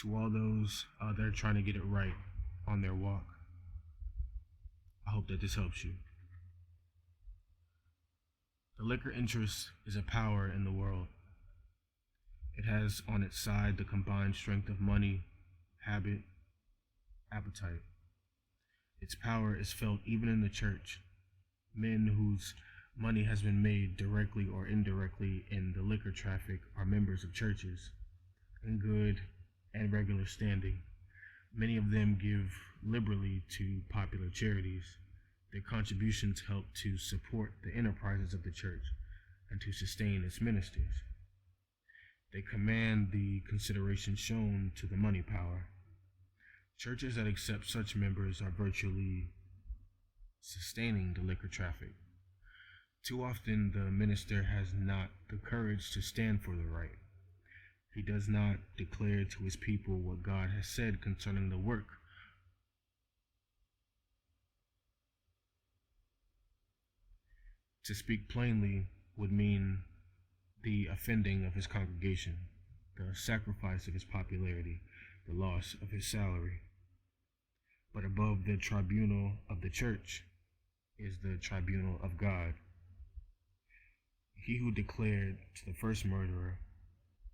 To all those that are trying to get it right on their walk, I hope that this helps you. The liquor interest is a power in the world. It has on its side the combined strength of money, habit, appetite. Its power is felt even in the church. Men whose money has been made directly or indirectly in the liquor traffic are members of churches in good and regular standing. Many of them give liberally to popular charities. Their contributions help to support the enterprises of the church and to sustain its ministers. They command the consideration shown to the money power. Churches that accept such members are virtually sustaining the liquor traffic. Too often the minister has not the courage to stand for the right. He does not declare to his people what God has said concerning the work. To speak plainly would mean the offending of his congregation, the sacrifice of his popularity, the loss of his salary. But above the tribunal of the church is the tribunal of God. He who declared to the first murderer,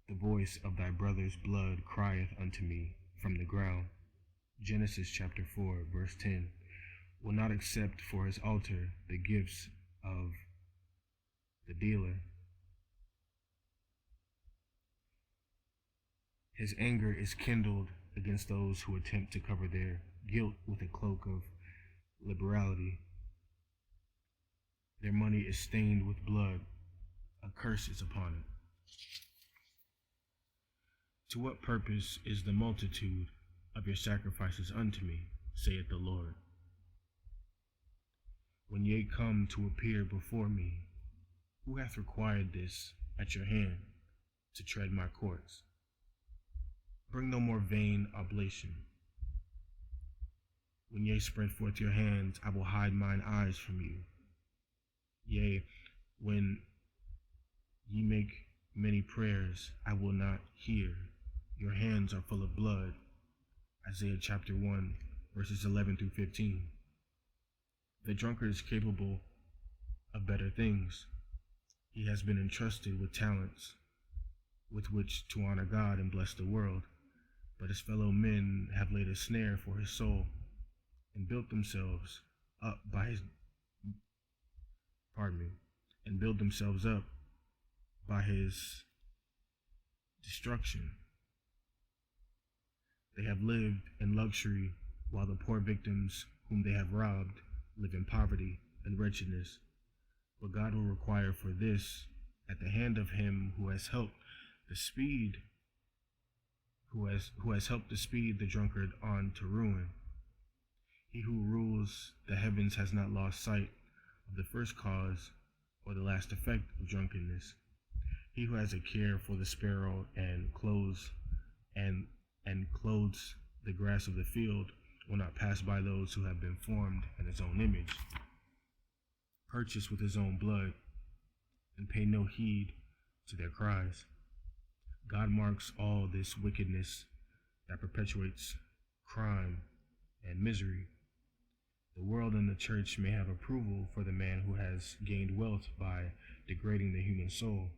"The voice of thy brother's blood crieth unto me from the ground," Genesis chapter 4, verse 10, will not accept for his altar the gifts of the dealer. His anger is kindled against those who attempt to cover their guilt with a cloak of liberality. Their money is stained with blood. A curse is upon it. To what purpose is the multitude of your sacrifices unto me, saith the Lord? When ye come to appear before me, who hath required this at your hand to tread my courts? Bring no more vain oblation. When ye spread forth your hands, I will hide mine eyes from you. Yea, when ye make many prayers, I will not hear. Your hands are full of blood. Isaiah chapter 1, verses 11 through 15. The drunkard is capable of better things. He has been entrusted with talents with which to honor God and bless the world. But his fellow men have laid a snare for his soul and built themselves up by his destruction. They have lived in luxury while the poor victims whom they have robbed live in poverty and wretchedness. But God will require for this at the hand of him who has helped to speed the drunkard on to ruin. He who rules the heavens has not lost sight of the first cause or the last effect of drunkenness. He who has a care for the sparrow and clothes the grass of the field will not pass by those who have been formed in his own image, purchased with his own blood, and pay no heed to their cries. God marks all this wickedness that perpetuates crime and misery. The world and the church may have approval for the man who has gained wealth by degrading the human soul.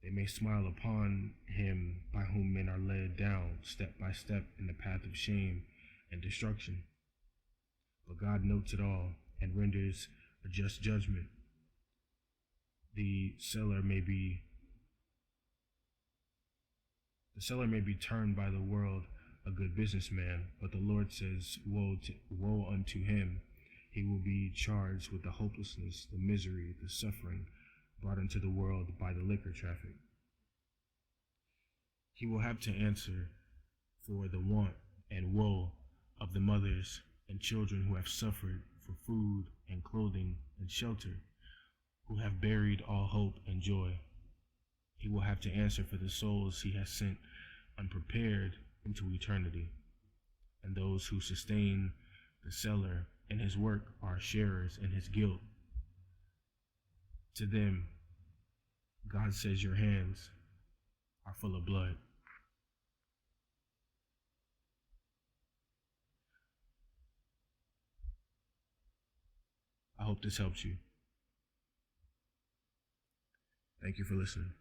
They may smile upon him by whom men are led down step by step in the path of shame and destruction. But God notes it all and renders a just judgment. The seller may be termed by the world a good businessman, but the Lord says, woe unto him. He will be charged with the hopelessness, the misery, the suffering brought into the world by the liquor traffic. He will have to answer for the want and woe of the mothers and children who have suffered for food and clothing and shelter, who have buried all hope and joy. He will have to answer for the souls he has sent unprepared into eternity, and those who sustain the seller in his work are sharers in his guilt. To them, God says, your hands are full of blood. hope this helped you. Thank you for listening.